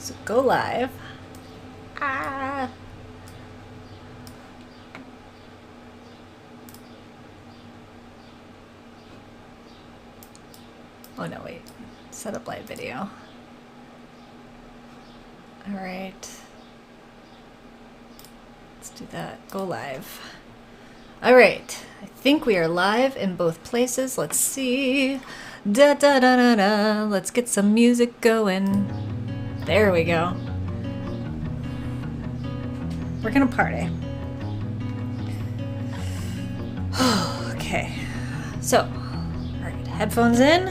So go live. Ah. Oh no, wait. Set up live video. All right. Let's do that. Go live. All right. I think we are live in both places. Let's see. Da da da da da. Let's get some music going. There we go. We're gonna party. Okay. So, all right. Headphones in.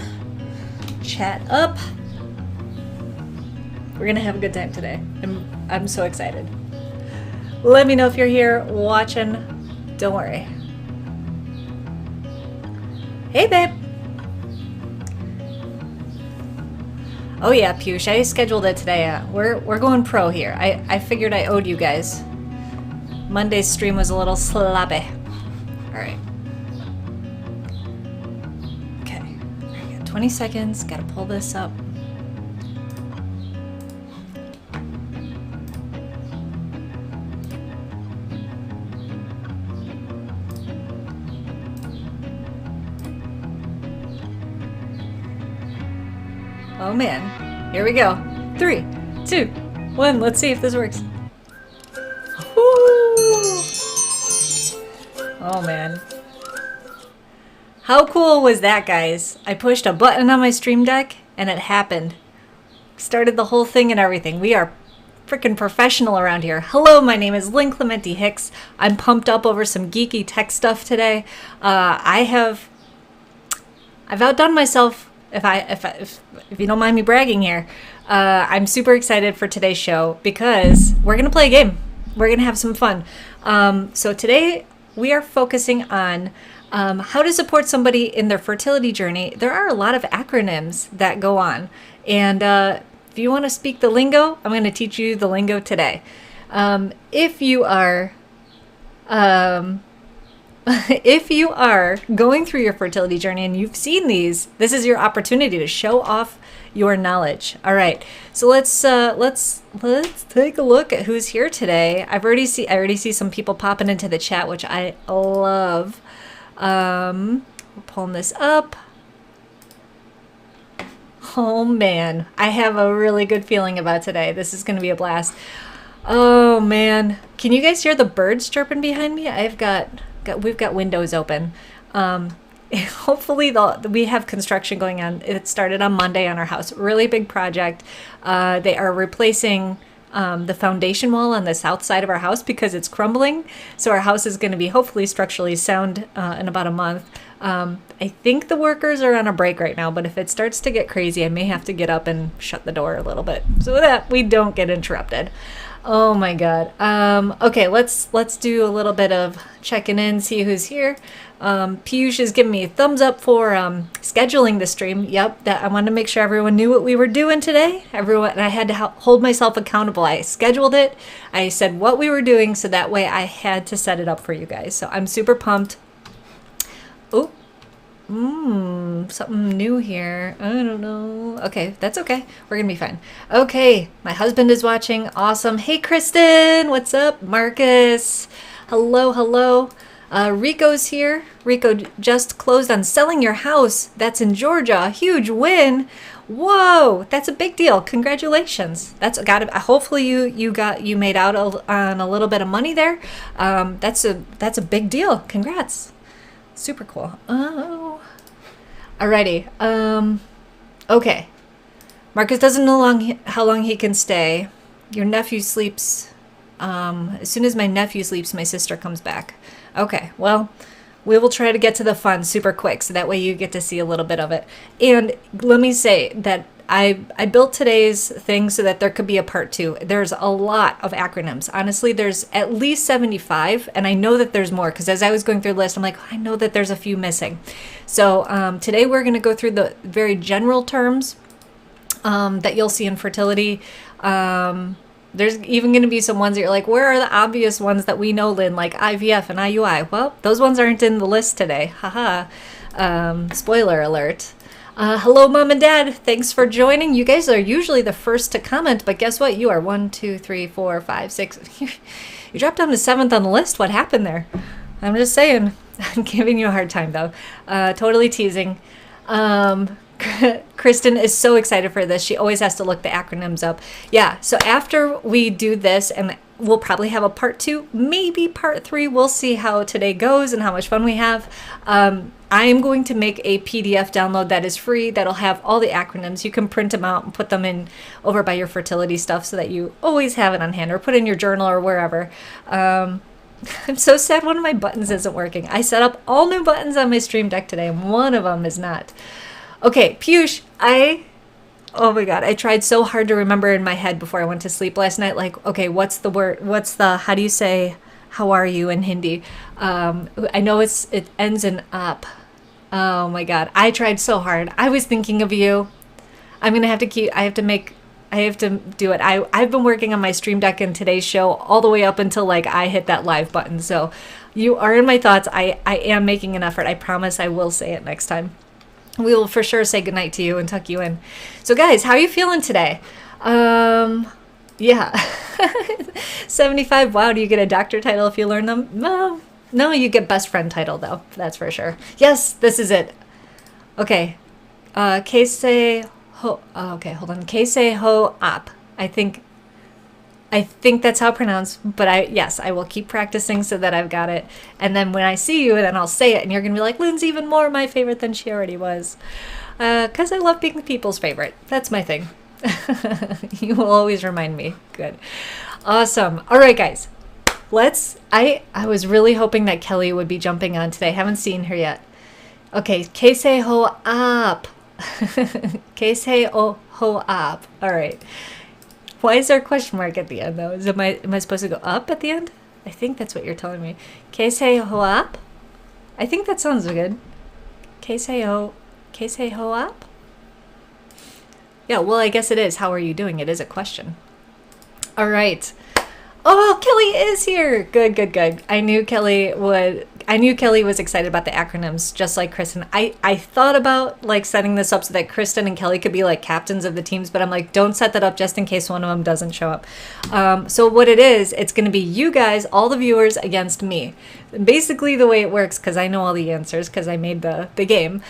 Chat up. We're gonna have a good time today. I'm so excited. Let me know if you're here watching. Don't worry. Hey, babe. Oh yeah, Push. I scheduled it today. We're going pro here. I figured I owed you guys. Monday's stream was a little sloppy. All right. Okay. I got 20 seconds. Got to pull this up. Oh man, here we go. 3, 2, 1. Let's see if this works. Woo! Oh man. How cool was that, guys? I pushed a button on my stream deck and it happened. Started the whole thing and everything. We are freaking professional around here. Hello, my name is Lynn Clementi Hicks. I'm pumped up over some geeky tech stuff today. I've outdone myself. If you don't mind me bragging here, I'm super excited for today's show because we're gonna play a game. We're gonna have some fun. So today we are focusing on how to support somebody in their fertility journey. There are a lot of acronyms that go on, and if you want to speak the lingo, I'm going to teach you the lingo today. If you are going through your fertility journey and you've seen these, this is your opportunity to show off your knowledge. All right, so let's take a look at who's here today. I already see some people popping into the chat, which I love. We're pulling this up. Oh man, I have a really good feeling about today. This is going to be a blast. Oh man, can you guys hear the birds chirping behind me? We've got windows open. Hopefully we have construction going on. It started on Monday on our house. Really big project. They are replacing the foundation wall on the south side of our house because it's crumbling. So our house is going to be hopefully structurally sound in about a month. I think the workers are on a break right now, but if it starts to get crazy, I may have to get up and shut the door a little bit so that we don't get interrupted. Oh my God. Okay, let's do a little bit of checking in, see who's here. Piyush is giving me a thumbs up for scheduling the stream. Yep, that I wanted to make sure everyone knew what we were doing today. Everyone, I had to hold myself accountable. I scheduled it. I said what we were doing, so that way I had to set it up for you guys. So I'm super pumped. Oh, something new here. I don't know. Okay, that's okay. We're gonna be fine. Okay, my husband is watching. Awesome. Hey, Kristen, what's up? Marcus, hello. Rico's here. Rico just closed on selling your house. That's in Georgia. Huge win. Whoa, that's a big deal. Congratulations. That's got to. Hopefully you made out on a little bit of money there. That's a big deal. Congrats. Super cool. Oh, alrighty. Okay. Marcus doesn't know how long he can stay. Your nephew sleeps. As soon as my nephew sleeps, my sister comes back. Okay. Well, we will try to get to the fun super quick, so that way you get to see a little bit of it. And let me say that I built today's thing so that there could be a part 2. There's a lot of acronyms. Honestly, there's at least 75, and I know that there's more because as I was going through the list, I'm like, I know that there's a few missing. So today we're going to go through the very general terms that you'll see in fertility. There's even going to be some ones that you're like, where are the obvious ones that we know, Lynn, like IVF and IUI? Well, those ones aren't in the list today. Haha. Spoiler alert. Hello, Mom and Dad. Thanks for joining. You guys are usually the first to comment, but guess what? You are 1, 2, 3, 4, 5, 6. You dropped down to 7th on the list. What happened there? I'm just saying. I'm giving you a hard time, though. Totally teasing. Kristen is so excited for this. She always has to look the acronyms up. Yeah, so after we do this, and we'll probably have a part 2, maybe part 3. We'll see how today goes and how much fun we have. I am going to make a PDF download that is free that'll have all the acronyms. You can print them out and put them in over by your fertility stuff so that you always have it on hand, or put in your journal or wherever. I'm so sad one of my buttons isn't working. I set up all new buttons on my Stream Deck today, and one of them is not. Okay, Piyush, oh my God, I tried so hard to remember in my head before I went to sleep last night, like, okay, what's the word, how do you say, how are you in Hindi? I know it ends in up. Oh my God, I tried so hard. I was thinking of you. I have to do it. I've been working on my Stream Deck in today's show all the way up until like I hit that live button. So you are in my thoughts. I am making an effort. I promise I will say it next time. We will for sure say goodnight to you and tuck you in. So guys, how are you feeling today? Yeah. 75. Wow, do you get a doctor title if you learn them? No, you get best friend title though. That's for sure. Yes, this is it. Okay. Keise ho. Okay, hold on. Keise ho ap. I think that's how it's pronounced, but I will keep practicing so that I've got it. And then when I see you, then I'll say it, and you're going to be like, Lynn's even more my favorite than she already was. Because I love being people's favorite. That's my thing. You will always remind me. Good. Awesome. All right, guys. I was really hoping that Kelly would be jumping on today. I haven't seen her yet. Okay, Keise ho ap. Keise ho ap. All right. Why is there a question mark at the end, though? Am I supposed to go up at the end? I think that's what you're telling me. Keise ho ap? I think that sounds good. Keise ho ap? Yeah, well, I guess it is. How are you doing? It is a question. All right. Oh, Kelly is here. Good, good, good. I knew Kelly was excited about the acronyms, just like Kristen. I thought about like setting this up so that Kristen and Kelly could be like captains of the teams, but I'm like, don't set that up just in case one of them doesn't show up. So what it is, it's going to be you guys, all the viewers, against me. Basically the way it works, because I know all the answers because I made the game.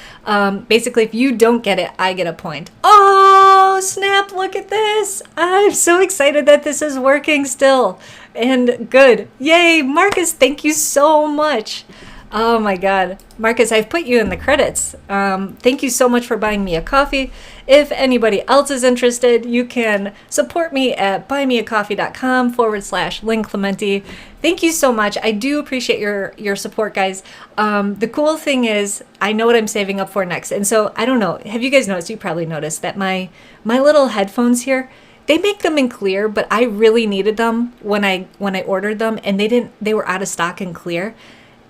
Basically, if you don't get it, I get a point. Oh, snap, look at this. I'm so excited that this is working still. And good. Yay, Marcus, thank you so much. Oh my God. Marcus, I've put you in the credits. Thank you so much for buying me a coffee. If anybody else is interested, you can support me at buymeacoffee.com/LynClementi. Thank you so much. I do appreciate your support, guys. The cool thing is I know what I'm saving up for next. And so I don't know. Have you guys noticed? You probably noticed that my little headphones here, they make them in clear, but I really needed them when I ordered them, and they were out of stock in clear.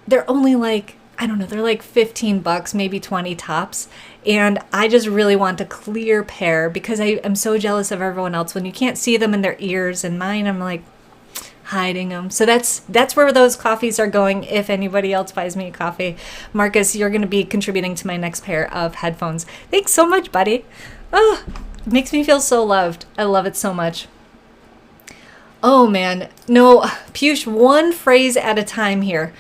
They're only like, I don't know, they're like $15, maybe 20 tops. And I just really want a clear pair because I'm so jealous of everyone else when you can't see them in their ears, and mine, I'm like hiding them. So that's where those coffees are going. If anybody else buys me a coffee, Marcus, you're going to be contributing to my next pair of headphones. Thanks so much, buddy. Oh, it makes me feel so loved. I love it so much. Oh man, no, Piyush, one phrase at a time here.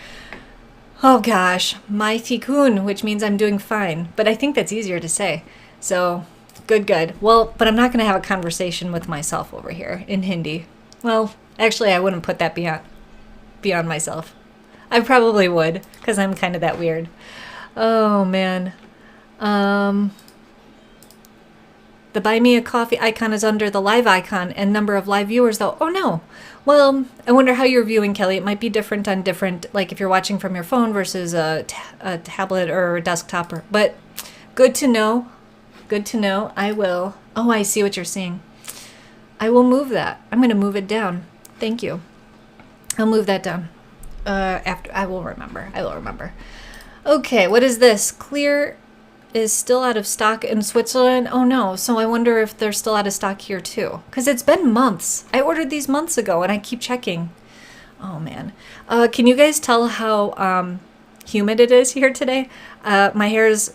Oh gosh, mai tikun, which means I'm doing fine, but I think that's easier to say. So, good. Well, but I'm not going to have a conversation with myself over here in Hindi. Well, actually, I wouldn't put that beyond myself. I probably would, because I'm kind of that weird. Oh man. The buy me a coffee icon is under the live icon and number of live viewers, though. Oh no. Well, I wonder how you're viewing, Kelly. It might be different on different, like if you're watching from your phone versus a tablet or a desktop. But good to know. Good to know. I will. Oh, I see what you're seeing. I will move that. I'm going to move it down. Thank you. I'll move that down. After I will remember. Okay, what is this? Clear is still out of stock in Switzerland. Oh no, so I wonder if they're still out of stock here too. Because it's been months. I ordered these months ago and I keep checking. Oh man. Can you guys tell how humid it is here today? My hair is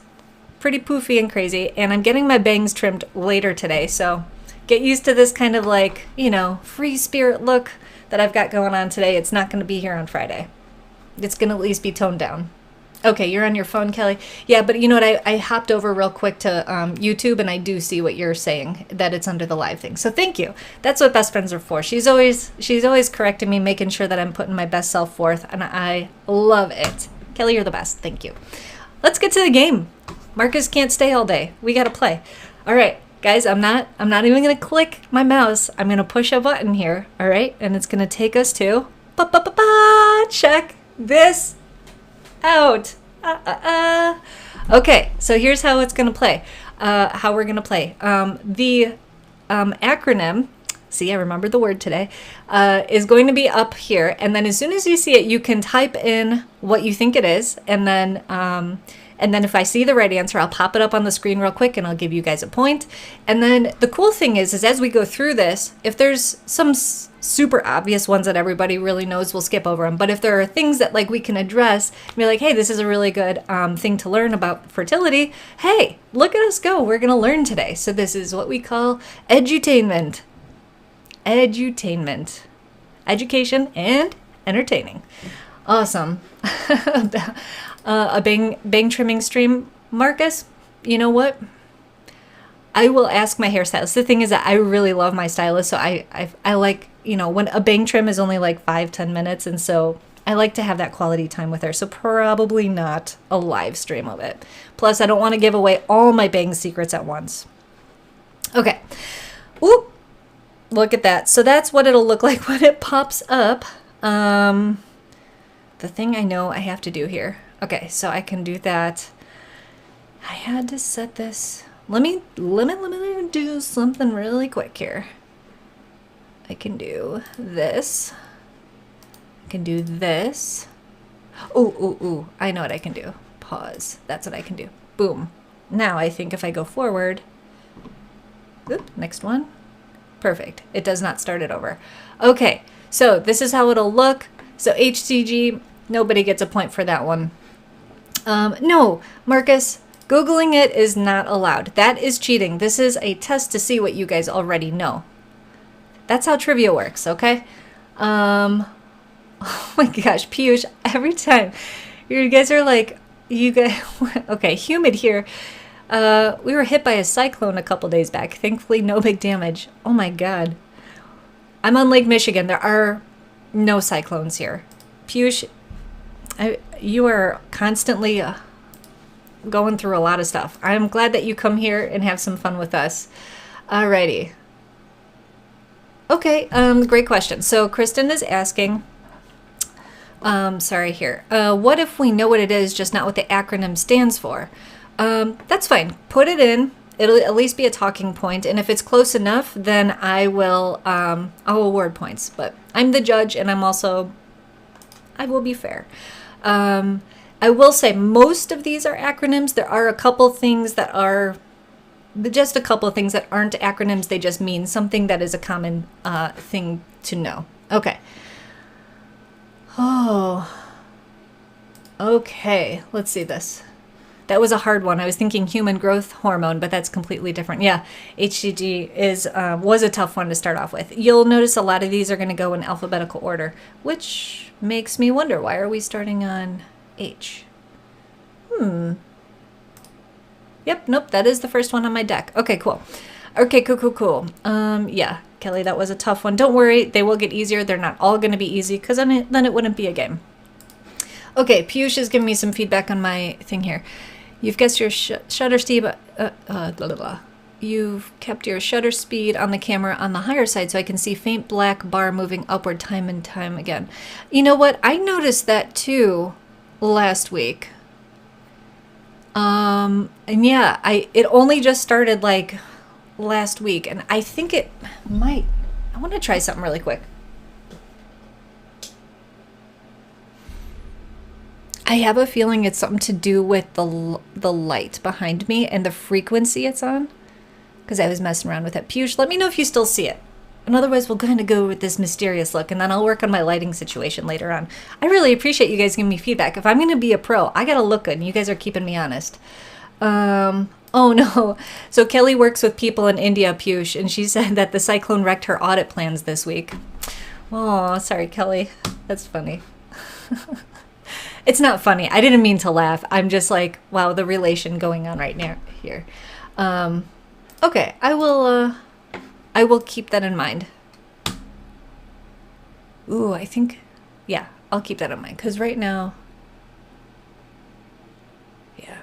pretty poofy and crazy, and I'm getting my bangs trimmed later today, so get used to this kind of like, you know, free spirit look that I've got going on today. It's not going to be here on Friday. It's going to at least be toned down. Okay, you're on your phone, Kelly. Yeah, but you know what? I hopped over real quick to YouTube, and I do see what you're saying, that it's under the live thing. So thank you. That's what best friends are for. She's always correcting me, making sure that I'm putting my best self forth, and I love it. Kelly, you're the best. Thank you. Let's get to the game. Marcus can't stay all day. We got to play. All right, guys, I'm not even going to click my mouse. I'm going to push a button here, all right? And it's going to take us to check this out. Okay, so here's how it's going to play. How we're going to play. The acronym, see, I remembered the word today, is going to be up here. And then as soon as you see it, you can type in what you think it is. And then if I see the right answer, I'll pop it up on the screen real quick and I'll give you guys a point. And then the cool thing is as we go through this, if there's some super obvious ones that everybody really knows, we'll skip over them. But if there are things that like we can address and be like, hey, this is a really good thing to learn about fertility. Hey, look at us go. We're going to learn today. So this is what we call edutainment. Edutainment. Education and entertaining. Awesome. A bang trimming stream, Marcus. You know what? I will ask my hairstylist. The thing is that I really love my stylist, so I like, you know, when a bang trim is only like 5-10 minutes, and so I like to have that quality time with her. So probably not a live stream of it. Plus, I don't want to give away all my bang secrets at once. Okay. Ooh, look at that. So that's what it'll look like when it pops up. The thing I know I have to do here. Okay, so I can do that. I had to set this. Let me do something really quick here. I can do this. I can do this. Ooh, I know what I can do. Pause. That's what I can do. Boom. Now I think if I go forward, oop, next one. Perfect. It does not start it over. Okay, so this is how it'll look. So HCG, nobody gets a point for that one. No, Marcus, Googling it is not allowed. That is cheating. This is a test to see what you guys already know. That's how trivia works, okay? Oh my gosh, Piyush, every time. You guys are like, you guys, okay, humid here. We were hit by a cyclone a couple days back. Thankfully, no big damage. Oh my God. I'm on Lake Michigan. There are no cyclones here. Piyush, you are constantly going through a lot of stuff. I'm glad that you come here and have some fun with us. Alrighty. Okay, great question. So Kristen is asking, sorry here, what if we know what it is, just not what the acronym stands for? That's fine. Put it in. It'll at least be a talking point, and if it's close enough, then I'll award points. But I'm the judge, and I will be fair. I will say most of these are acronyms. There are a couple things that are just a couple of things that aren't acronyms. They just mean something that is a common thing to know. Okay. Oh. Okay. Let's see this. That was a hard one. I was thinking human growth hormone, but that's completely different. Yeah, HCG was a tough one to start off with. You'll notice a lot of these are going to go in alphabetical order, which makes me wonder, why are we starting on H? Yep, nope, that is the first one on my deck. Okay, cool. Okay, cool. Yeah, Kelly, that was a tough one. Don't worry, they will get easier. They're not all going to be easy, because then it wouldn't be a game. Okay, Piyush is giving me some feedback on my thing here. You've guessed your shutter speed, You've kept your shutter speed on the camera on the higher side, so I can see faint black bar moving upward time and time again. You know what? I noticed that too last week. And yeah, it only just started like last week, and I think it might. I want to try something really quick. I have a feeling it's something to do with the light behind me and the frequency it's on, because I was messing around with it. Piyush, let me know if you still see it. And otherwise, we'll kind of go with this mysterious look, and then I'll work on my lighting situation later on. I really appreciate you guys giving me feedback. If I'm going to be a pro, I got to look good, and you guys are keeping me honest. Oh no. So Kelly works with people in India, Piyush, and she said that the cyclone wrecked her audit plans this week. Oh, sorry, Kelly. That's funny. It's not funny. I didn't mean to laugh. I'm just like, wow, the relation going on right now here. Okay, I will keep that in mind. Ooh, I think, yeah, I'll keep that in mind because right now, yeah,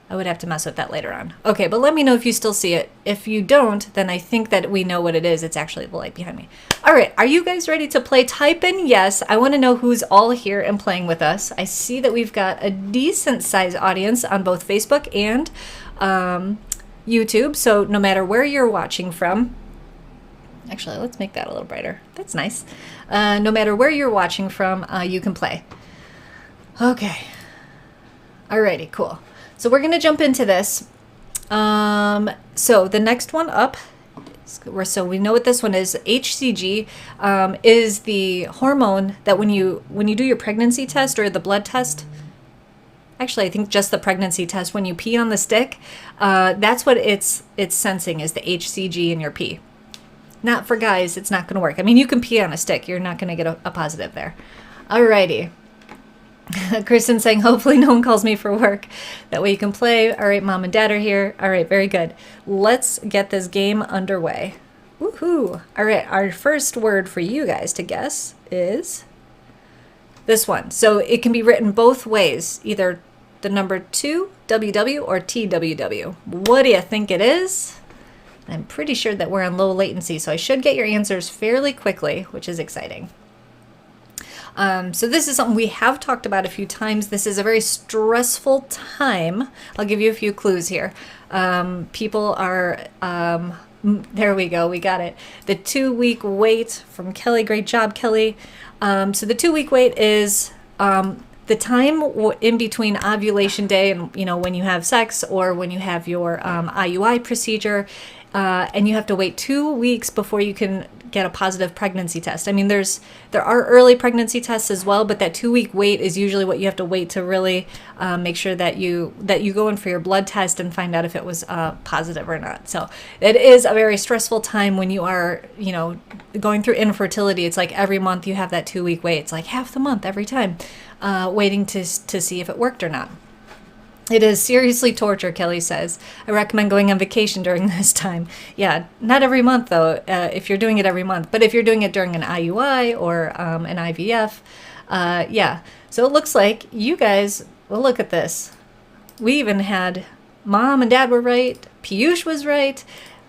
I would have to mess with that later on. Okay, but let me know if you still see it. If you don't, then I think that we know what it is. It's actually the light behind me. All right, are you guys ready to play? Type in yes. I want to know who's all here and playing with us. I see that we've got a decent sized audience on both Facebook and YouTube. So no matter where you're watching from, actually, let's make that a little brighter. That's nice. No matter where you're watching from, you can play. Okay. Alrighty, cool. So we're going to jump into this. So the next one up, so we know what this one is. HCG is the hormone that when you do your pregnancy test or the blood test, actually I think just the pregnancy test, when you pee on the stick, that's what it's sensing is the HCG in your pee. Not for guys, it's not going to work. I mean, you can pee on a stick. You're not going to get a positive there. Alrighty. Kristen saying, hopefully no one calls me for work. That way you can play. All right, mom and dad are here. All right, very good. Let's get this game underway. Woohoo. All right, our first word for you guys to guess is this one. So it can be written both ways, either the number 2, WW, or TWW. What do you think it is? I'm pretty sure that we're on low latency, so I should get your answers fairly quickly, which is exciting. So this is something we have talked about a few times. This is a very stressful time. I'll give you a few clues here. People are, there we go, we got it. The 2-week wait from Kelly. Great job, Kelly. So the 2-week wait is the time in between ovulation day and, you know, when you have sex or when you have your IUI procedure, and you have to wait 2 weeks before you can get a positive pregnancy test. I mean, there are early pregnancy tests as well, but that 2-week wait is usually what you have to wait to really make sure that you go in for your blood test and find out if it was positive or not. So it is a very stressful time when you are, you know, going through infertility. It's like every month you have that 2-week wait. It's like half the month every time, waiting to see if it worked or not. It is seriously torture, Kelly says. I recommend going on vacation during this time. Yeah, not every month, though, if you're doing it every month. But if you're doing it during an IUI or an IVF, yeah. So it looks like you guys, well, look at this. We even had mom and dad were right. Piyush was right.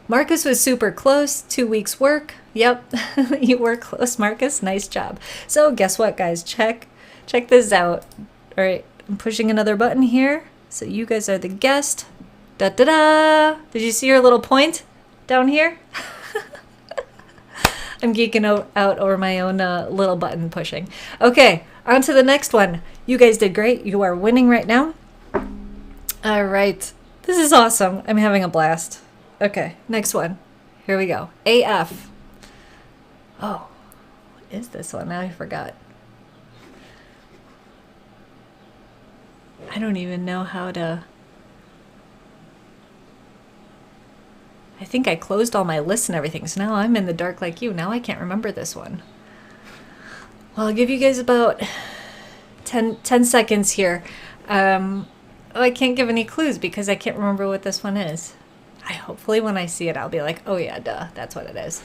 Marcus was super close. 2 weeks work. Yep, you were close, Marcus. Nice job. So guess what, guys? Check this out. All right, I'm pushing another button here. So you guys are the guest. Da-da-da! Did you see your little point down here? I'm geeking out over my own little button pushing. Okay, on to the next one. You guys did great. You are winning right now. All right. This is awesome. I'm having a blast. Okay, next one. Here we go. AF. Oh, what is this one? Now I forgot. I don't even know how to... I think I closed all my lists and everything, so now I'm in the dark like you. Now I can't remember this one. Well, I'll give you guys about 10 seconds here. I can't give any clues because I can't remember what this one is. Hopefully when I see it, I'll be like, oh yeah, duh, that's what it is.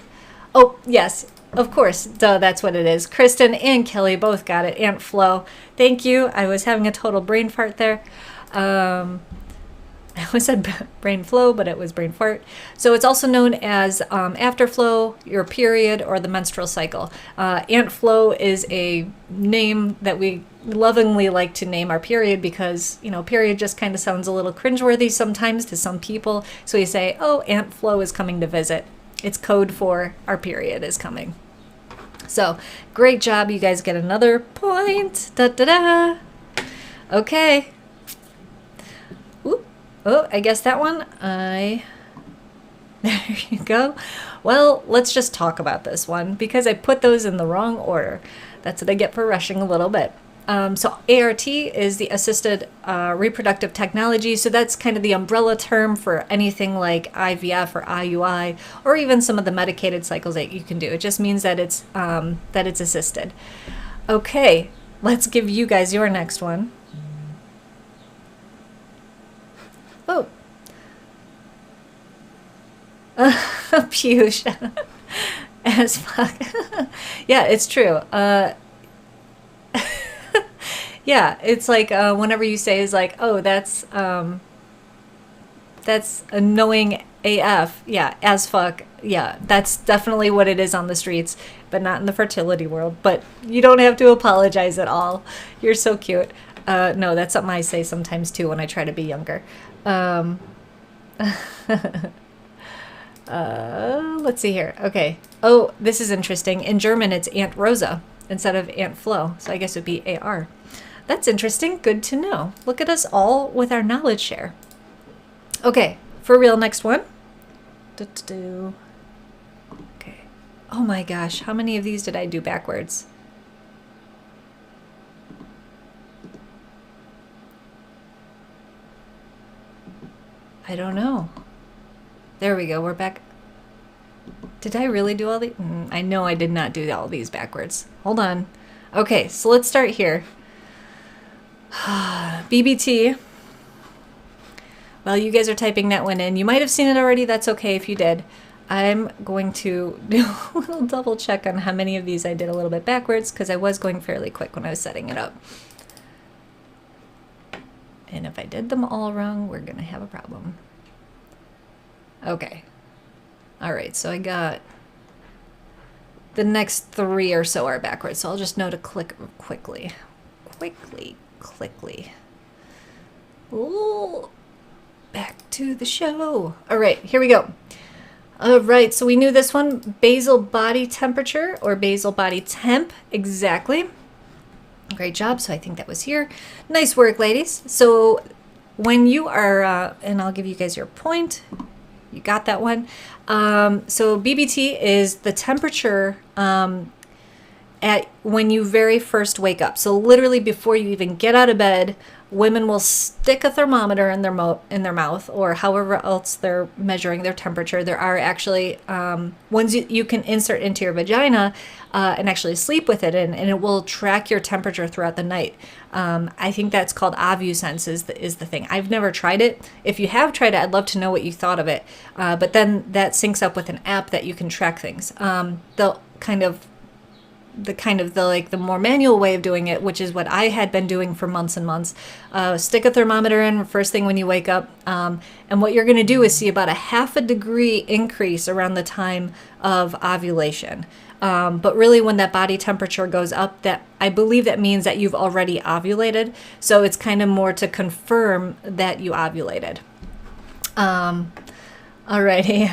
Oh, yes, of course, duh, that's what it is. Kristen and Kelly both got it. Aunt Flo, thank you. I was having a total brain fart there. I almost said brain flow, but it was brain fart. So it's also known as afterflow, your period, or the menstrual cycle. Aunt Flo is a name that we lovingly like to name our period because, you know, period just kind of sounds a little cringeworthy sometimes to some people. So we say, oh, Aunt Flo is coming to visit. It's code for our period is coming. So great job. You guys get another point. Da-da-da. Okay. Oop. Oh, I guess that one. There you go. Well, let's just talk about this one because I put those in the wrong order. That's what I get for rushing a little bit. So ART is the assisted reproductive technology. So that's kind of the umbrella term for anything like IVF or IUI, or even some of the medicated cycles that you can do. It just means that it's assisted. Okay, let's give you guys your next one. Oh. Piyush. As fuck. Yeah, it's true. Yeah, it's like whenever you say is like, oh, that's annoying AF. Yeah, as fuck. Yeah, that's definitely what it is on the streets, but not in the fertility world. But you don't have to apologize at all. You're so cute. No, that's something I say sometimes too when I try to be younger. Let's see here. Okay. Oh, this is interesting. In German, it's Aunt Rosa instead of Aunt Flo. So I guess it would be AR. That's interesting. Good to know. Look at us all with our knowledge share. Okay. For real, next one. Okay. Oh my gosh. How many of these did I do backwards? I don't know. There we go. We're back. Did I really do all these? I know I did not do all these backwards. Hold on. Okay, so let's start here. BBT. Well, you guys are typing that one in. You might have seen it already. That's okay if you did. I'm going to do a little double check on how many of these I did a little bit backwards because I was going fairly quick when I was setting it up. And if I did them all wrong, we're going to have a problem. Okay. All right, so I got the next 3 or so are backwards, so I'll just know to click quickly. Quickly. Ooh. Back to the show. All right, here we go. All right, so we knew this one, basal body temperature or basal body temp, exactly. Great job, so I think that was here. Nice work, ladies. So when you are, and I'll give you guys your point. You got that one. So BBT is the temperature at when you very first wake up. So literally before you even get out of bed, women will stick a thermometer in their mouth or however else they're measuring their temperature. There are actually ones you can insert into your vagina and actually sleep with it in, and it will track your temperature throughout the night. I think that's called OvuSense is the thing. I've never tried it. If you have tried it, I'd love to know what you thought of it. But then that syncs up with an app that you can track things. The more manual way of doing it, which is what I had been doing for months and months. Stick a thermometer in first thing when you wake up. And what you're going to do is see about a 0.5 degree increase around the time of ovulation. But really when that body temperature goes up, that I believe that means that you've already ovulated. So it's kind of more to confirm that you ovulated. Alrighty.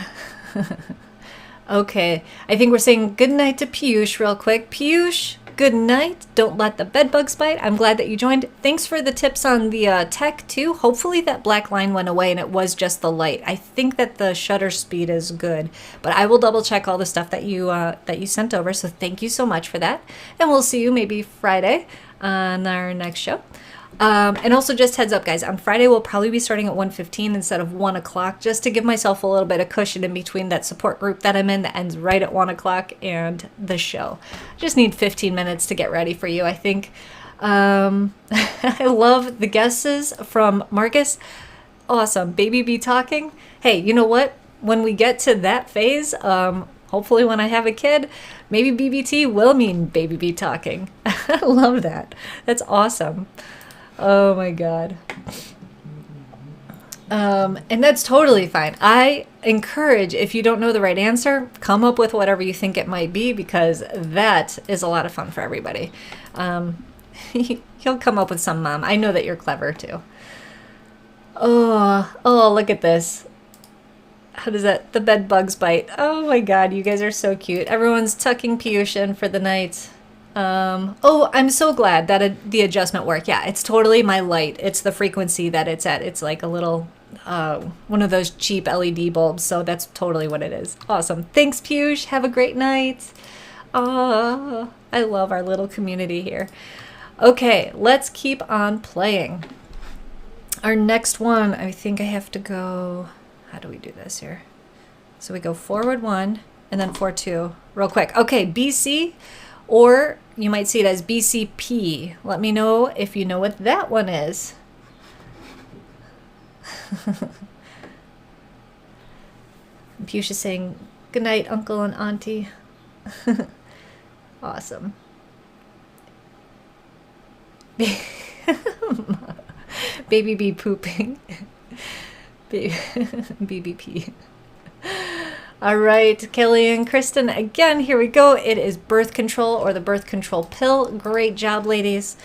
Okay, I think we're saying good night to Piyush real quick. Piyush, good night. Don't let the bed bugs bite. I'm glad that you joined. Thanks for the tips on the tech too. Hopefully that black line went away and it was just the light. I think that the shutter speed is good, but I will double check all the stuff that you sent over. So thank you so much for that. And we'll see you maybe Friday on our next show. And also just heads up, guys, on Friday we'll probably be starting at 1:15 instead of 1 o'clock, just to give myself a little bit of cushion in between that support group that I'm in that ends right at 1 o'clock and the show. Just need 15 minutes to get ready for you, I think. I love the guesses from Marcus. Awesome. Baby be talking. Hey, you know what? When we get to that phase, hopefully when I have a kid, maybe BBT will mean baby be talking. I love that. That's awesome. Oh my God. And that's totally fine. I encourage, if you don't know the right answer, come up with whatever you think it might be, because that is a lot of fun for everybody. He'll come up with some, Mom. I know that you're clever too. Oh, look at this. How does that, the bed bugs bite. Oh my God, you guys are so cute. Everyone's tucking Piyush in for the night. Oh, I'm so glad that the adjustment worked. Yeah, it's totally my light. It's the frequency that it's at. It's like a little, one of those cheap LED bulbs. So that's totally what it is. Awesome. Thanks, Piyush. Have a great night. I love our little community here. Okay, let's keep on playing. Our next one, I think I have to go, how do we do this here? So we go forward 1 and then forward 2 real quick. Okay, BC, or you might see it as BCP. Let me know if you know what that one is. Pusha saying, good night, uncle and auntie. Awesome. Baby bee pooping. BBP. All right, Kelly and Kristen, again, here we go. It is birth control or the birth control pill. Great job, ladies.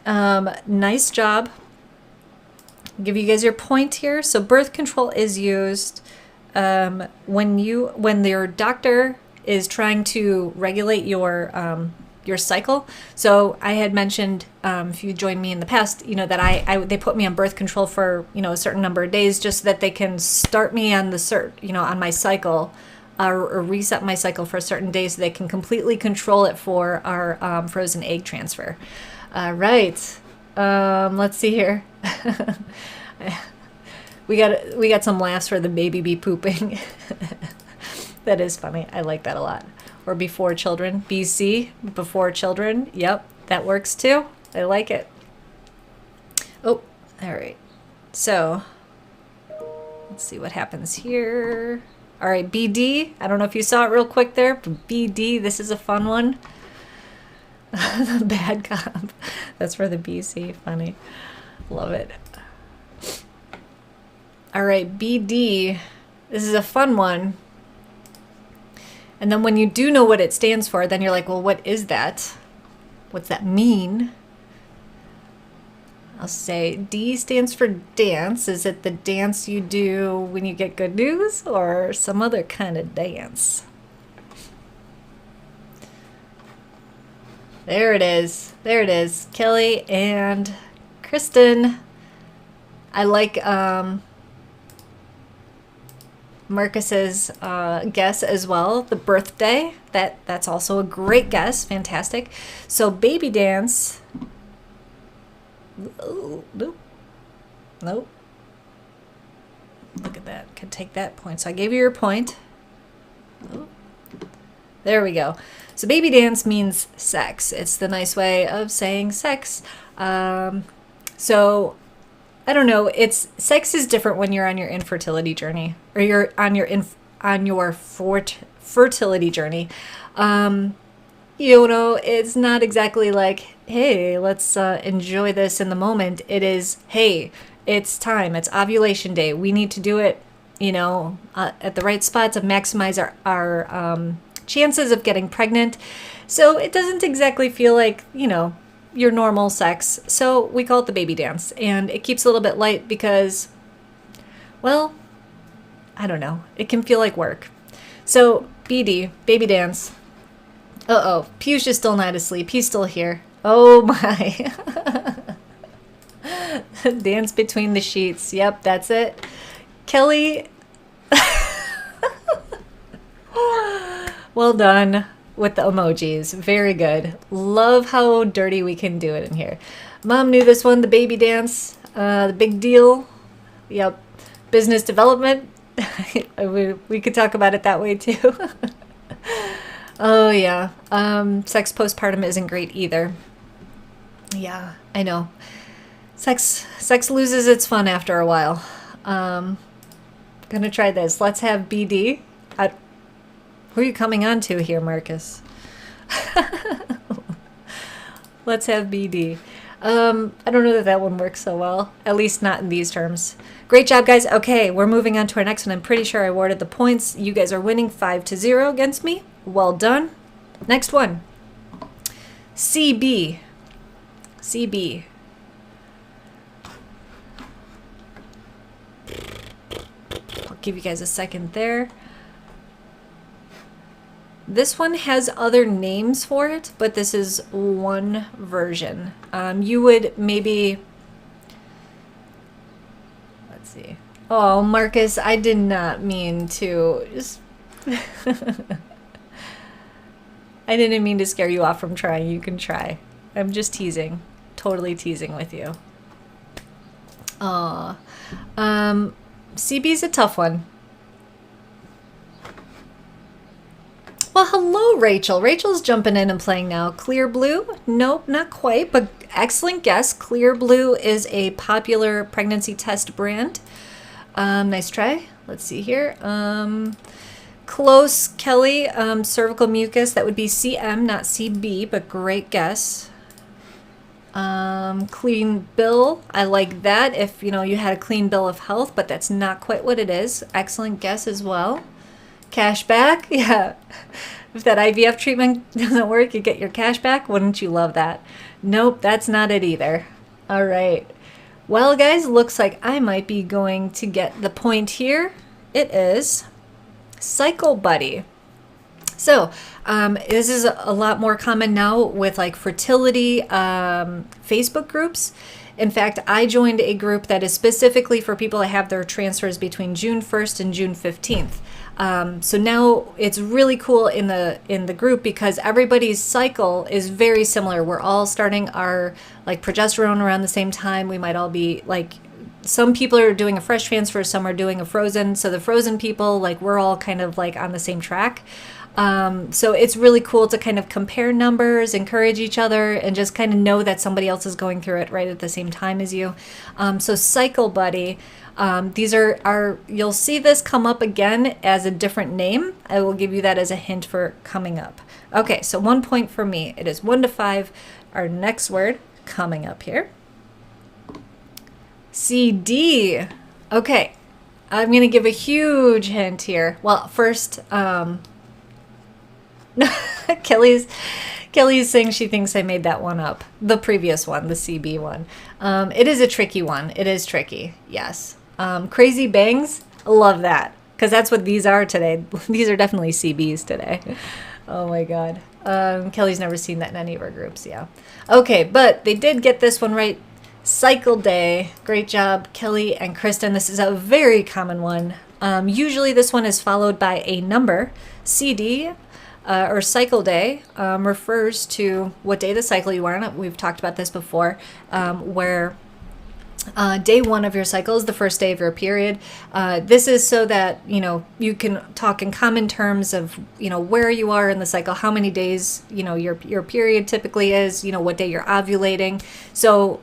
Nice job. Give you guys your point here. So birth control is used when your doctor is trying to regulate your cycle. So I had mentioned, if you joined me in the past, that they put me on birth control for, a certain number of days just so that they can start me on on my cycle or reset my cycle for a certain day so they can completely control it for our frozen egg transfer. All right. Let's see here. We got some laughs for the baby bee pooping. That is funny. I like that a lot. Or before children. BC, before children. Yep, that works too. I like it. Oh, all right. So, let's see what happens here. All right, BD. I don't know if you saw it real quick there, but BD, this is a fun one. The bad cop. That's for the BC. Funny. Love it. All right, BD. This is a fun one. And then when you do know what it stands for, then you're like, well, what is that? What's that mean? I'll say D stands for dance. Is it the dance you do when you get good news or some other kind of dance? There it is. There it is. Kelly and Kristen. I like Marcus's guess as well. The birthday. That's also a great guess. Fantastic. So baby dance. Oh, nope. Nope. Look at that. Could take that point. So I gave you your point. Oh. There we go. So baby dance means sex. It's the nice way of saying sex. So I don't know. Sex is different when you're on your infertility journey, or you're on your fertility journey. It's not exactly like, hey, let's enjoy this in the moment. It is, hey, it's time. It's ovulation day. We need to do it, at the right spot to maximize our chances of getting pregnant. So it doesn't exactly feel like, your normal sex. So we call it the baby dance. And it keeps a little bit light because, well, I don't know. It can feel like work. So BD, baby dance. Uh-oh, Pew's just still not asleep. He's still here. Oh my. Dance between the sheets. Yep, that's it. Kelly. Well done with the emojis. Very good. Love how dirty we can do it in here. Mom knew this one, the baby dance, the big deal. Yep. Business development. We could talk about it that way too. Oh yeah. Sex postpartum isn't great either. Yeah, I know. Sex loses its fun after a while. Gonna try this. Let's have BD. Who are you coming on to here, Marcus? Let's have BD. I don't know that one works so well. At least not in these terms. Great job, guys. Okay, we're moving on to our next one. I'm pretty sure I awarded the points. You guys are winning 5-0 against me. Well done. Next one. CB. CB. I'll give you guys a second there. This one has other names for it, but this is one version. You would maybe... Let's see. Oh, Marcus, I did not mean to... Just I didn't mean to scare you off from trying. You can try. I'm just teasing. Totally teasing with you. Aw. CB's a tough one. Well, hello, Rachel. Rachel's jumping in and playing now. Clear Blue? Nope, not quite, but excellent guess. Clear Blue is a popular pregnancy test brand. Nice try. Let's see here. Close, Kelly. Cervical mucus. That would be CM, not CB, but great guess. Clean bill. I like that if, you had a clean bill of health, but that's not quite what it is. Excellent guess as well. Cash back. Yeah. If that IVF treatment doesn't work, you get your cash back. Wouldn't you love that? Nope, that's not it either. All right. Well, guys, looks like I might be going to get the point here. It is Cycle Buddy. So this is a lot more common now with like fertility Facebook groups. In fact, I joined a group that is specifically for people that have their transfers between June 1st and June 15th. So now it's really cool in the group because everybody's cycle is very similar. We're all starting our like progesterone around the same time. We might all be like, some people are doing a fresh transfer, some are doing a frozen. So the frozen people, like we're all kind of like on the same track. So it's really cool to kind of compare numbers, encourage each other, and just kind of know that somebody else is going through it right at the same time as you. So Cycle Buddy, these are, you'll see this come up again as a different name. I will give you that as a hint for coming up. Okay, so 1 point for me. It is 1 to 5. Our next word coming up here. CD. Okay, I'm going to give a huge hint here. Well, first, Kelly's saying she thinks I made that one up. The previous one, the CB one. It is a tricky one. It is tricky. Yes. Crazy bangs. Love that. Because that's what these are today. These are definitely CBs today. Oh my God. Kelly's never seen that in any of our groups. Yeah. Okay. But they did get this one right. Cycle day. Great job, Kelly and Kristen. This is a very common one. Usually this one is followed by a number. CD. Or cycle day refers to what day of the cycle you are on. We've talked about this before, where day 1 of your cycle is the first day of your period. This is so that, you can talk in common terms of, where you are in the cycle, how many days, your period typically is, what day you're ovulating. So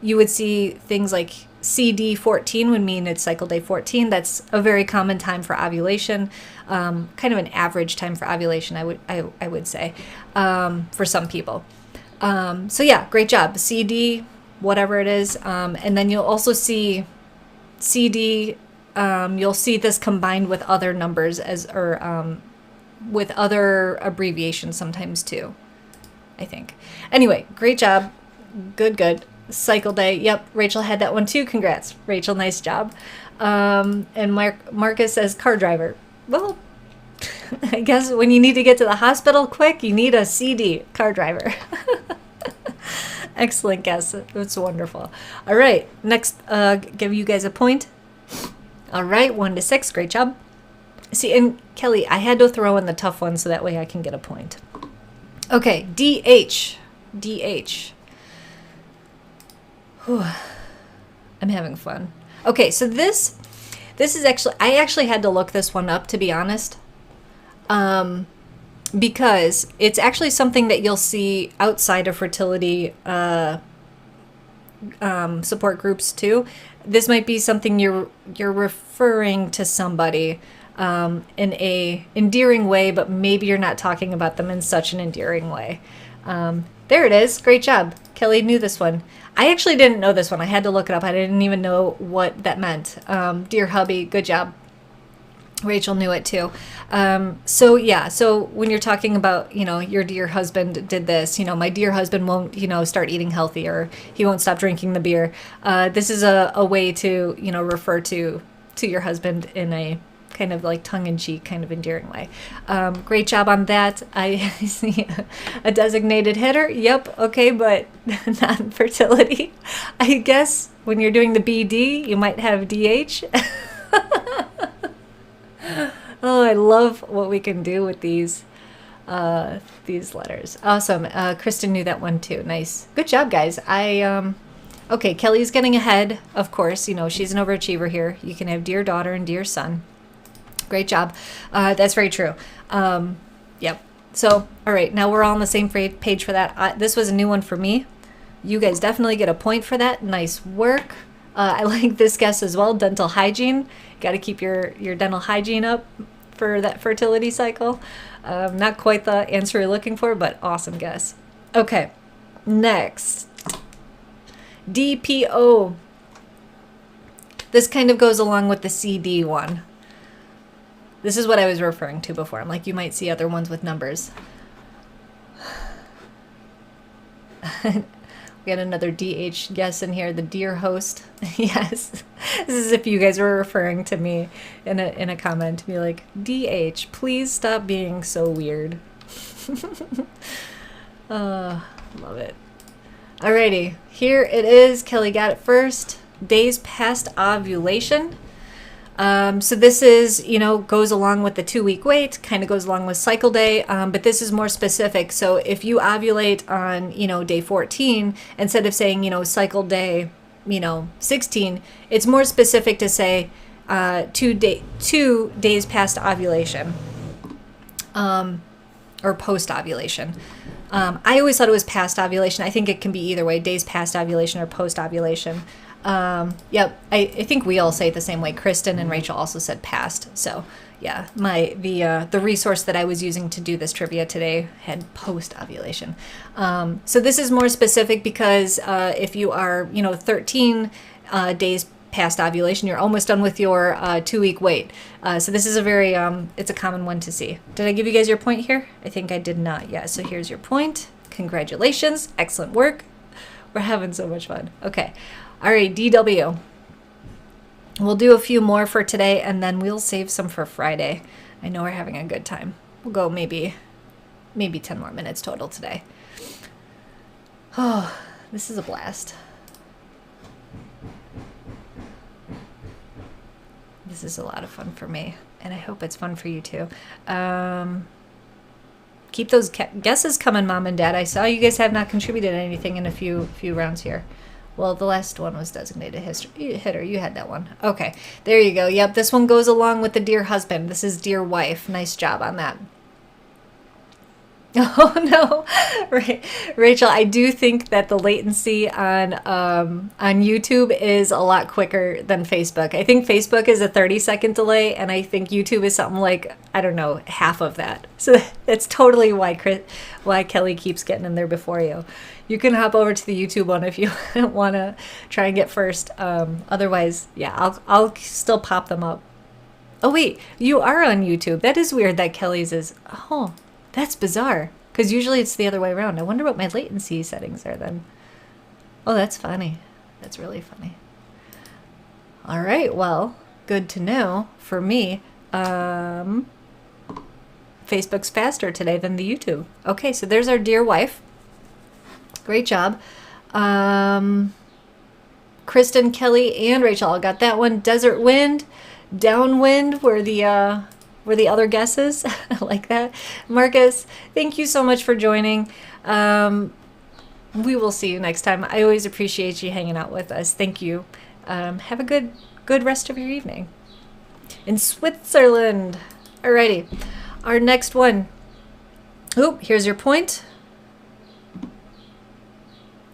you would see things like CD 14 would mean it's cycle day 14. That's a very common time for ovulation, kind of an average time for ovulation, I would say, for some people. So yeah, great job. CD, whatever it is. And then you'll also see CD, you'll see this combined with other numbers with other abbreviations sometimes too, I think. Anyway, great job. Good. Cycle day. Yep, Rachel had that one too. Congrats, Rachel. Nice job. And Marcus says car driver. Well, I guess when you need to get to the hospital quick, you need a CD, car driver. Excellent guess. It's wonderful. All right, next, give you guys a point. All right, 1 to 6. Great job. See, and Kelly, I had to throw in the tough one so that way I can get a point. Okay, DH. Whew. I'm having fun. Okay, so this is actually, I actually had to look this one up, to be honest, because it's actually something that you'll see outside of fertility support groups too. This might be something you're referring to somebody in a endearing way, but maybe you're not talking about them in such an endearing way. There it is. Great job. Kelly knew this one. I actually didn't know this one. I had to look it up. I didn't even know what that meant. Dear hubby, good job. Rachel knew it too. So yeah, so when you're talking about, your dear husband did this, my dear husband won't, start eating healthy, or he won't stop drinking the beer. This is a way to, refer to your husband in a kind of like tongue-in-cheek, kind of endearing way. Great job on that. I see a designated hitter. Yep. Okay, but not in fertility. I guess when you're doing the BD, you might have DH. Oh, I love what we can do with these. these letters. Awesome. Kristen knew that one too. Nice. Good job, guys. Okay, Kelly's getting ahead, of course. You know, she's an overachiever here. You can have dear daughter and dear son. Great job. That's very true. Yep. So, all right, now we're all on the same page for that. This was a new one for me. You guys definitely get a point for that. Nice work. I like this guess as well, dental hygiene. Got to keep your dental hygiene up for that fertility cycle. Not quite the answer you're looking for, but awesome guess. Okay, next. DPO. This kind of goes along with the CD one. This is what I was referring to before. I'm like, you might see other ones with numbers. We got another DH guess in here, the dear host. Yes. This is if you guys were referring to me in a comment to be like, DH, please stop being so weird. Love it. Alrighty, here it is. Kelly got it first. Days past ovulation. So this is, you know, goes along with the 2-week wait, kind of goes along with cycle day, but this is more specific. So if you ovulate on, you know, day 14, instead of saying, you know, cycle day, you know, 16, it's more specific to say 2 days past ovulation, or post ovulation. I always thought it was past ovulation. I think it can be either way, days past ovulation or post ovulation. Yep, I think we all say it the same way. Kristen and Rachel also said past. So yeah, the resource that I was using to do this trivia today had post ovulation. So this is more specific because if you are, you know, 13 days past ovulation, you're almost done with your 2-week wait. So this is a very it's a common one to see. Did I give you guys your point here? I think I did not. Yeah. So here's your point. Congratulations. Excellent work. We're having so much fun. Okay. All right, DW. We'll do a few more for today, and then we'll save some for Friday. I know we're having a good time. We'll go maybe 10 more minutes total today. Oh, this is a blast. This is a lot of fun for me, and I hope it's fun for you too. Keep those guesses coming, Mom and Dad. I saw you guys have not contributed anything in a few rounds here. Well, the last one was designated hitter. You had that one. Okay, there you go. Yep, this one goes along with the dear husband. This is dear wife. Nice job on that. Oh no, right, Rachel. I do think that the latency on YouTube is a lot quicker than Facebook. I think Facebook is a 30-second delay, and I think YouTube is something like, I don't know, half of that. So that's totally why Kelly keeps getting in there before you. You can hop over to the YouTube one if you want to try and get first. Otherwise, yeah, I'll still pop them up. Oh wait, you are on YouTube. That is weird that Kelly's is. Oh. That's bizarre, because usually it's the other way around. I wonder what my latency settings are then. Oh, that's funny. That's really funny. All right, well, good to know for me. Facebook's faster today than the YouTube. Okay, so there's our dear wife. Great job. Kristen, Kelly, and Rachel all got that one. Desert wind, downwind were the other guesses. I like that. Marcus, thank you so much for joining. We will see you next time. I always appreciate you hanging out with us. Thank you. Have a good rest of your evening. In Switzerland. Alrighty. Our next one. Oop, here's your point.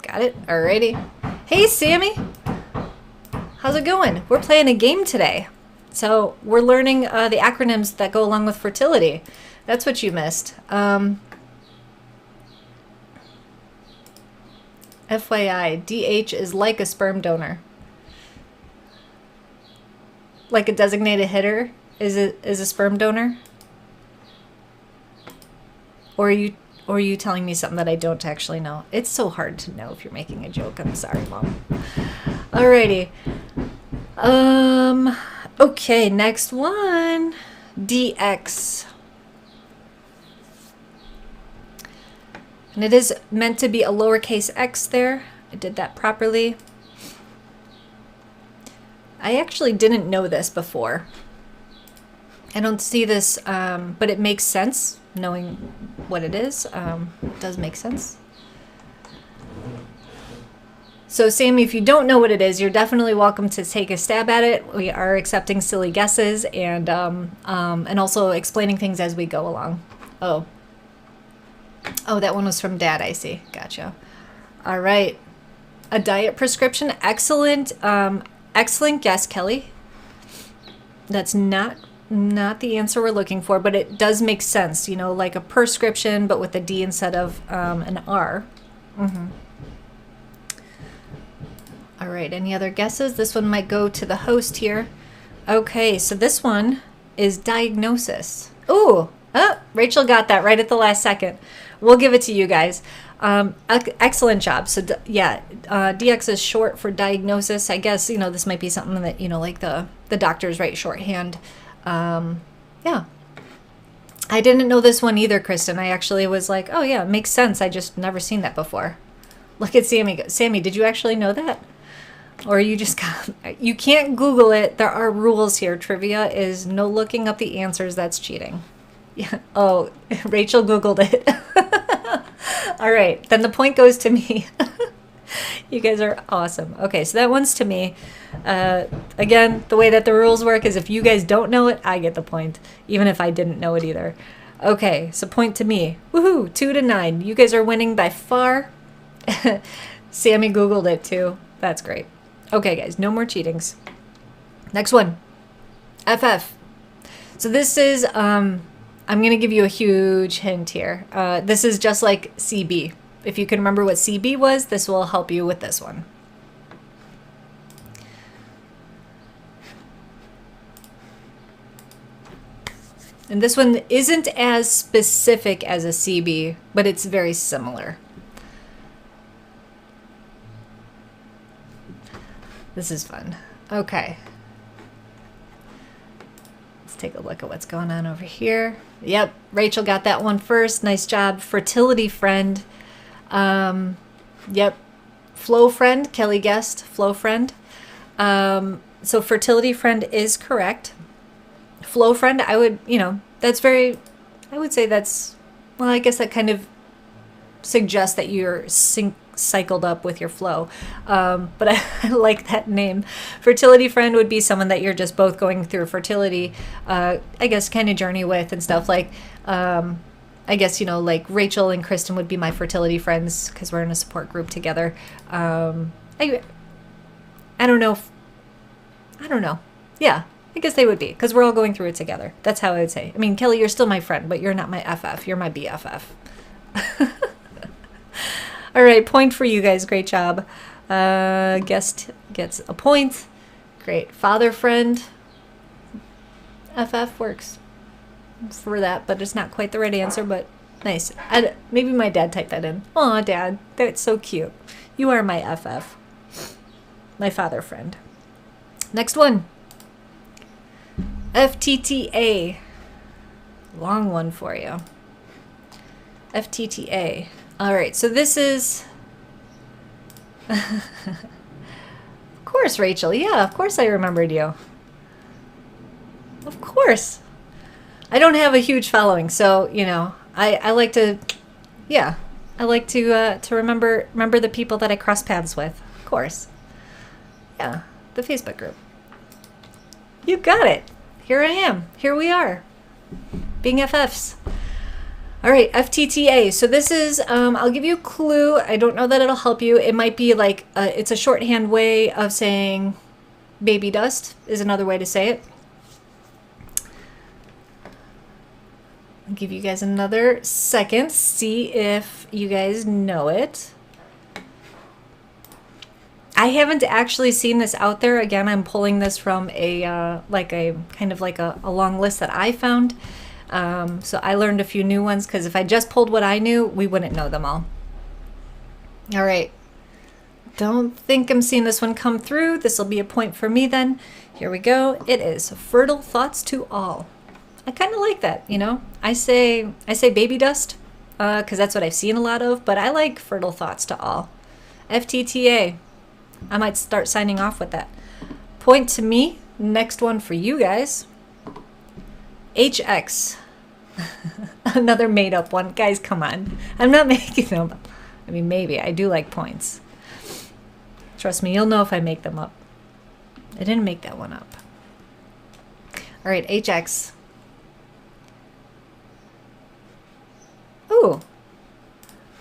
Got it. Alrighty. Hey, Sammy. How's it going? We're playing a game today. So we're learning the acronyms that go along with fertility. That's what you missed. FYI, DH is like a sperm donor. Like a designated hitter is a sperm donor? Or are you telling me something that I don't actually know? It's so hard to know if you're making a joke. I'm sorry, Mom. Alrighty. Okay, next one. DX. And it is meant to be a lowercase x there. I did that properly. I actually didn't know this before. I don't see this, but it makes sense knowing what it is does make sense. So Sammy, if you don't know what it is, you're definitely welcome to take a stab at it. We are accepting silly guesses and also explaining things as we go along. Oh, that one was from Dad, I see. Gotcha. All right. A diet prescription. Excellent. Excellent guess, Kelly. That's not the answer we're looking for, but it does make sense. You know, like a prescription, but with a D instead of an R. All right, any other guesses? This one might go to the host here. Okay, so this one is diagnosis. Ooh, Rachel got that right at the last second. We'll give it to you guys. Excellent job. So yeah, DX is short for diagnosis. I guess, you know, this might be something that, you know, like the doctors write shorthand. Yeah. I didn't know this one either, Kristen. I actually was like, oh yeah, it makes sense. I just never seen that before. Look at Sammy. Sammy, did you actually know that? Or you just you can't Google it. There are rules here. Trivia is no looking up the answers. That's cheating. Yeah. Oh, Rachel Googled it. All right. Then the point goes to me. You guys are awesome. Okay, so that one's to me. Again, the way that the rules work is if you guys don't know it, I get the point, even if I didn't know it either. Okay, so point to me. Woohoo, 2-9. You guys are winning by far. Sammy Googled it too. That's great. Okay, guys, no more cheatings. Next one. FF. So this is, I'm going to give you a huge hint here. This is just like CB. If you can remember what CB was, this will help you with this one. And this one isn't as specific as a CB, but it's very similar. This is fun. Okay. Let's take a look at what's going on over here. Yep, Rachel got that one first. Nice job. Fertility Friend. Yep. Flow Friend. Kelly guessed Flow Friend. So Fertility Friend is correct. Flow Friend, I would, you know, that's very, I would say that's, well, I guess that kind of suggests that you're cycled up with your flow. But I like that name. Fertility Friend would be someone that you're just both going through fertility, I guess, kind of journey with and stuff. Like, I guess, you know, like Rachel and Kristen would be my fertility friends because we're in a support group together. I don't know. I don't know. Yeah, I guess they would be because we're all going through it together. That's how I would say. I mean, Kelly, you're still my friend, but you're not my FF. You're my BFF. All right, point for you guys. Great job. Guest gets a point. Great. Father Friend. FF works for that, but it's not quite the right answer, but nice. Maybe my dad typed that in. Aw, Dad, that's so cute. You are my FF. My Father Friend. Next one. FTTA. Long one for you. FTTA. All right, so this is... Of course, Rachel. Yeah, of course I remembered you. Of course. I don't have a huge following, so, you know, I like to, yeah, I like to remember the people that I cross paths with. Of course. Yeah, the Facebook group. You got it. Here I am. Here we are. Being FFs. All right, FTTA. So this is, I'll give you a clue. I don't know that it'll help you. It might be like, it's a shorthand way of saying baby dust is another way to say it. I'll give you guys another second, see if you guys know it. I haven't actually seen this out there. Again, I'm pulling this from a kind of like a long list that I found. So I learned a few new ones because if I just pulled what I knew, we wouldn't know them all. All right. Don't think I'm seeing this one come through. This will be a point for me then. Here we go. It is fertile thoughts to all. I kind of like that, you know. I say baby dust because that's what I've seen a lot of, but I like fertile thoughts to all. FTTA. I might start signing off with that. Point to me. Next one for you guys. HX. Another made up one. Guys, come on. I'm not making them up. I mean, maybe. I do like points. Trust me, you'll know if I make them up. I didn't make that one up. All right, HX. Ooh.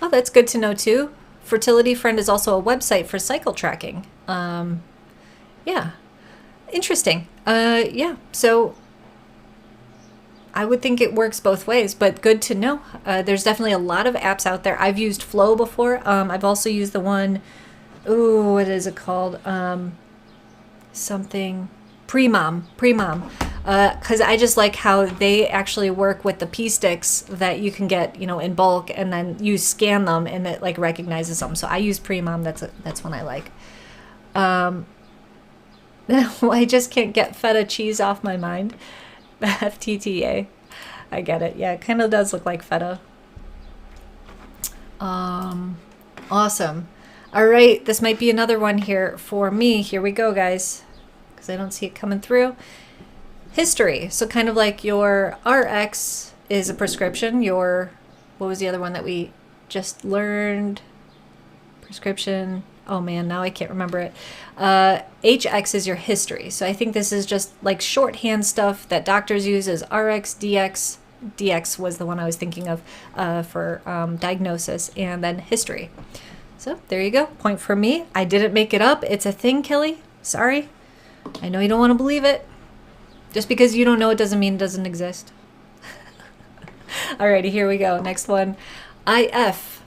Oh, that's good to know too. Fertility Friend is also a website for cycle tracking. Yeah. Interesting. Yeah. So I would think it works both ways, but good to know. There's definitely a lot of apps out there. I've used Flow before. I've also used the one, ooh, what is it called? Something, Premom. Because I just like how they actually work with the pee sticks that you can get, in bulk, and then you scan them and it like recognizes them. So I use Premom. That's one I like. I just can't get feta cheese off my mind. FTTA. I get it. Yeah, it kind of does look like feta. Awesome. All right, this might be another one here for me. Here we go, guys, because I don't see it coming through. History. So kind of like your RX is a prescription. Your, what was the other one that we just learned? Prescription. Oh man, now I can't remember it. HX is your history. So I think this is just like shorthand stuff that doctors use as RX, DX. DX was the one I was thinking of for diagnosis, and then history. So there you go. Point for me. I didn't make it up. It's a thing, Kelly. Sorry. I know you don't want to believe it. Just because you don't know it doesn't mean it doesn't exist. Alrighty, here we go. Next one. IF.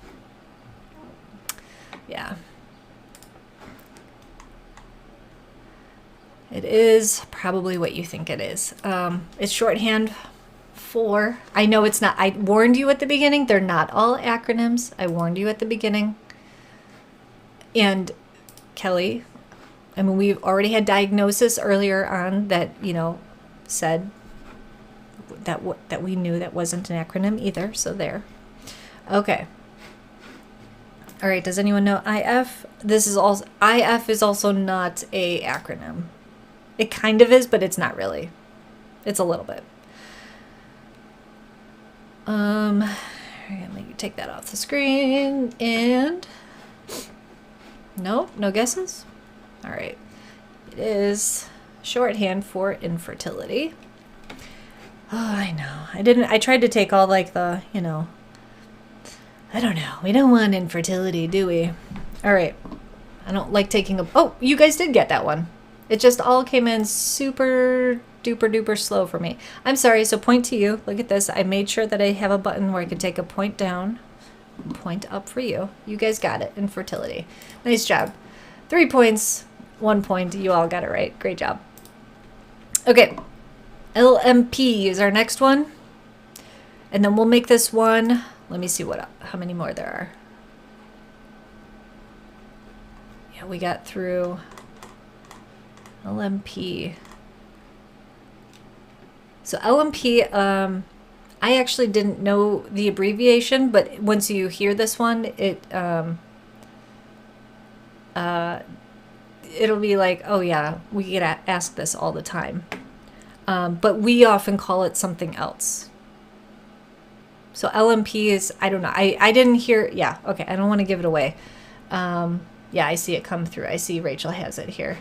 Yeah. It is probably what you think it is. It's shorthand for, I know it's not, I warned you at the beginning, they're not all acronyms. I warned you at the beginning. And Kelly, I mean, we've already had diagnosis earlier on that, said that we knew that wasn't an acronym either. So there. Okay. All right. Does anyone know IF? IF is also not a acronym. It kind of is, but it's not really. It's a little bit. I'm gonna take that off the screen and no guesses. All right. It is shorthand for infertility. Oh, I know. I tried to take all like the, I don't know. We don't want infertility, do we? All right. I don't like taking oh, you guys did get that one. It just all came in super duper duper slow for me. I'm sorry. So point to you. Look at this. I made sure that I have a button where I can take a point down, point up for you. You guys got it. Infertility. Nice job. 3 points, 1 point. You all got it right. Great job. Okay. LMP is our next one. And then we'll make this one. Let me see how many more there are. Yeah, we got through LMP. So LMP, I actually didn't know the abbreviation, but once you hear this one, it'll be like, oh yeah, we get asked this all the time. But we often call it something else. So LMP is, I don't know. I didn't hear, yeah, okay, I don't want to give it away. Yeah, I see it come through. I see Rachel has it here.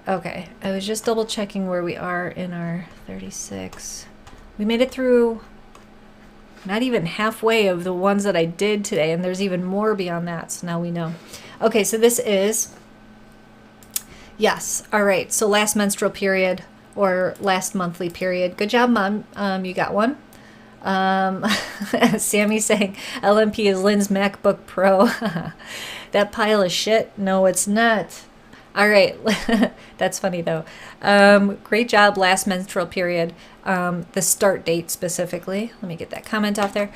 Okay, I was just double checking where we are in our 36. We made it through not even halfway of the ones that I did today, and there's even more beyond that, so now we know. Okay, so this is, yes, all right, so last menstrual period or last monthly period. Good job, Mom. You got one. Sammy saying LMP is Lynn's MacBook Pro. That pile of shit? No, it's not. All right. That's funny, though. Great job, last menstrual period. The start date specifically. Let me get that comment off there.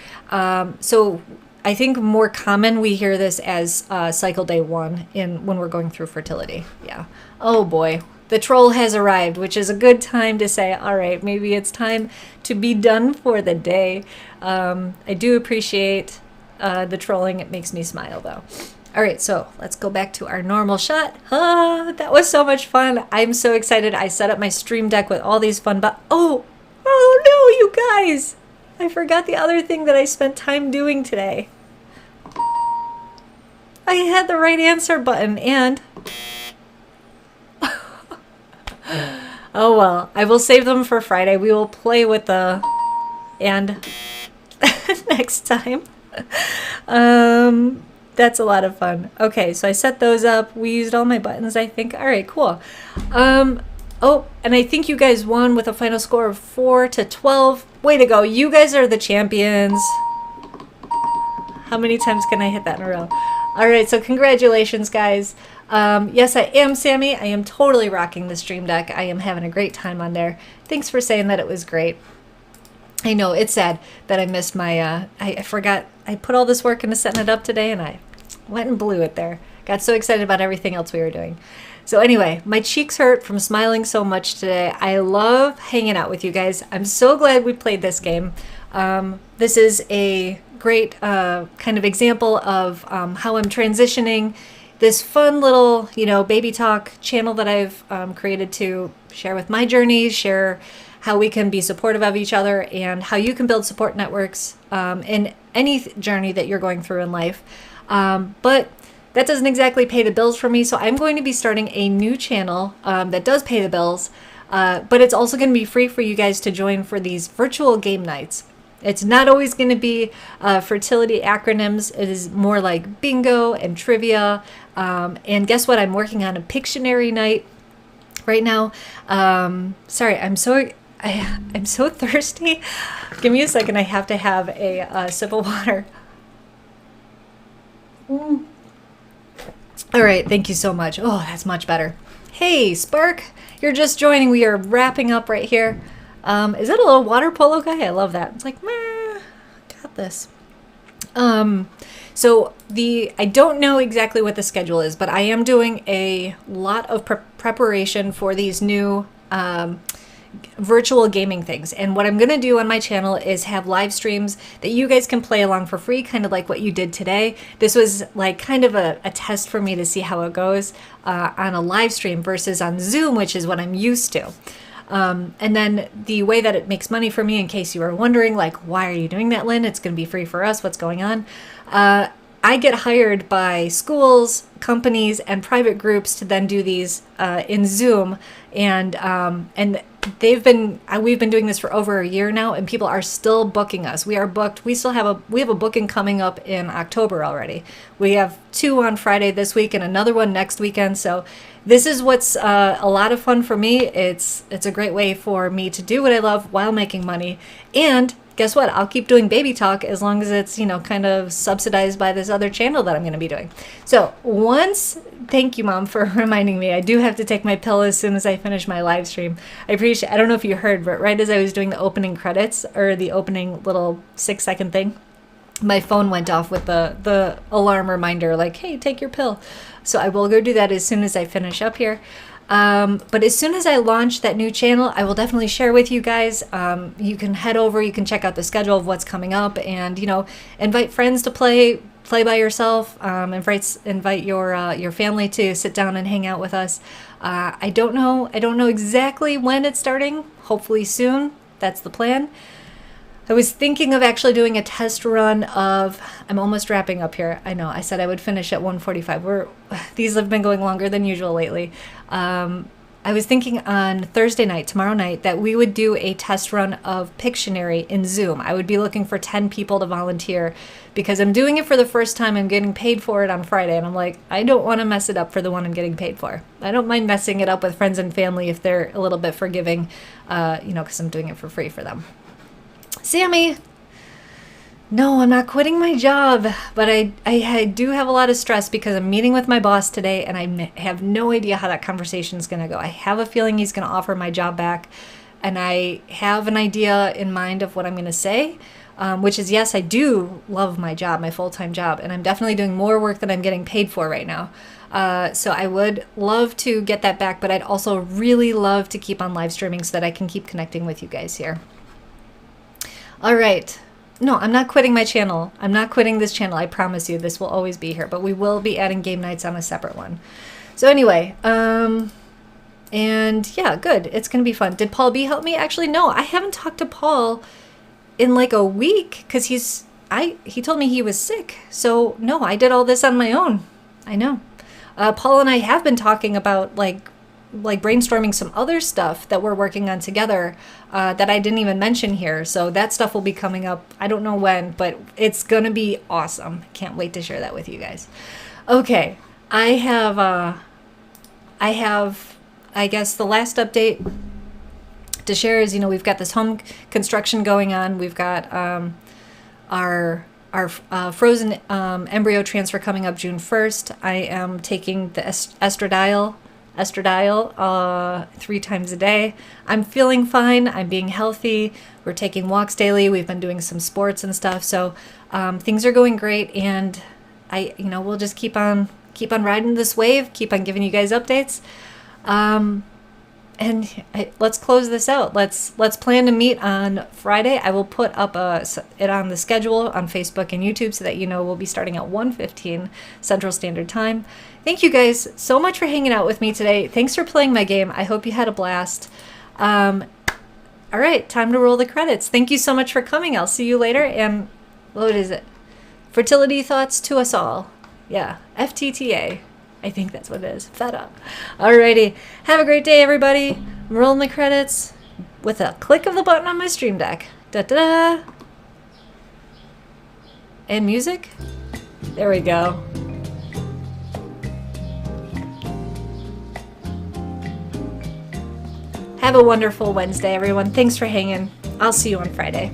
So I think more common we hear this as cycle day 1 when we're going through fertility. Yeah. Oh, boy. The troll has arrived, which is a good time to say, all right, maybe it's time to be done for the day. I do appreciate the trolling. It makes me smile, though. All right, so let's go back to our normal shot. That was so much fun. I'm so excited. I set up my stream deck with all these fun oh no, you guys. I forgot the other thing that I spent time doing today. I had the right answer button and... Oh well, I will save them for Friday. We will play with the and next time. That's a lot of fun. Okay, so I set those up. We used all my buttons, I think. All right, cool. Oh, and I think you guys won with a final score of 4-12. Way to go. You guys are the champions. How many times can I hit that in a row? All right, so congratulations, guys. Yes, I am Sammy. I am totally rocking the Stream Deck. I am having a great time on there. Thanks for saying that it was great. I know, it's sad that I missed my, I forgot, I put all this work into setting it up today and I went and blew it there. Got so excited about everything else we were doing. So anyway, my cheeks hurt from smiling so much today. I love hanging out with you guys. I'm so glad we played this game. This is a great kind of example of how I'm transitioning this fun little, baby talk channel that I've created to share with my journeys, share how we can be supportive of each other, and how you can build support networks in any journey that you're going through in life. But that doesn't exactly pay the bills for me, so I'm going to be starting a new channel that does pay the bills, but it's also going to be free for you guys to join for these virtual game nights. It's not always going to be fertility acronyms. It is more like bingo and trivia. And guess what? I'm working on a Pictionary night right now. Sorry, I'm so thirsty. Give me a second. I have to have a sip of water. All right. Thank you so much. Oh, that's much better. Hey, Spark. You're just joining. We are wrapping up right here. Is that a little water polo guy? I love that. It's like, meh, got this. So I don't know exactly what the schedule is, but I am doing a lot of preparation for these new virtual gaming things. And what I'm going to do on my channel is have live streams that you guys can play along for free, kind of like what you did today. This was like kind of a test for me to see how it goes on a live stream versus on Zoom, which is what I'm used to. And then the way that it makes money for me, in case you were wondering, like, why are you doing that, Lynn? It's going to be free for us. What's going on? I get hired by schools, companies, and private groups to then do these in Zoom, and we've been doing this for over a year now, and people are still booking us. We are booked. We have a booking coming up in October already. We have 2 on Friday this week and another one next weekend. So this is what's a lot of fun for me. It's a great way for me to do what I love while making money. And guess what? I'll keep doing baby talk as long as it's, kind of subsidized by this other channel that I'm going to be doing. So thank you, Mom, for reminding me. I do have to take my pill as soon as I finish my live stream. I don't know if you heard, but right as I was doing the opening credits or the opening little 6-second thing, my phone went off with the alarm reminder, like, hey, take your pill. So I will go do that as soon as I finish up here. But as soon as I launch that new channel, I will definitely share with you guys. You can head over, you can check out the schedule of what's coming up, and invite friends to play by yourself. Invite your family to sit down and hang out with us. I don't know exactly when it's starting. Hopefully soon. That's the plan. I was thinking of actually doing a test run of, I'm almost wrapping up here. I know, I said I would finish at 1:45. These have been going longer than usual lately. I was thinking on Thursday night, tomorrow night, that we would do a test run of Pictionary in Zoom. I would be looking for 10 people to volunteer because I'm doing it for the first time. I'm getting paid for it on Friday. And I'm like, I don't want to mess it up for the one I'm getting paid for. I don't mind messing it up with friends and family if they're a little bit forgiving, because I'm doing it for free for them. Sammy, no, I'm not quitting my job, but I do have a lot of stress because I'm meeting with my boss today and I have no idea how that conversation is going to go. I have a feeling he's going to offer my job back, and I have an idea in mind of what I'm going to say, which is, yes, I do love my job, my full-time job, and I'm definitely doing more work than I'm getting paid for right now. So I would love to get that back, but I'd also really love to keep on live streaming so that I can keep connecting with you guys here. All right. No, I'm not quitting my channel. I'm not quitting this channel. I promise you this will always be here, but we will be adding game nights on a separate one. So anyway, and yeah, good. It's going to be fun. Did Paul B help me? Actually, no, I haven't talked to Paul in like a week, because he told me he was sick. So no, I did all this on my own. I know. Paul and I have been talking about like brainstorming some other stuff that we're working on together that I didn't even mention here. So that stuff will be coming up. I don't know when, but it's gonna be awesome. Can't wait to share that with you guys. Okay, I have I guess the last update to share is, we've got this home construction going on. We've got our frozen embryo transfer coming up June 1st. I am taking the estradiol 3 times a day. I'm feeling fine. I'm being healthy. We're taking walks daily. We've been doing some sports and stuff. So things are going great, and we'll just keep on riding this wave, keep on giving you guys updates. Let's close this out. Let's plan to meet on Friday. I will put up it on the schedule on Facebook and YouTube so that we'll be starting at 1:15 Central Standard Time. Thank you guys so much for hanging out with me today. Thanks for playing my game. I hope you had a blast. All right, time to roll the credits. Thank you so much for coming. I'll see you later. And what is it? Fertility thoughts to us all. Yeah, FTTA. I think that's what it is. Feta. Alrighty. Have a great day, everybody. I'm rolling the credits with a click of the button on my stream deck. Da-da-da. And music. There we go. Have a wonderful Wednesday, everyone. Thanks for hanging. I'll see you on Friday.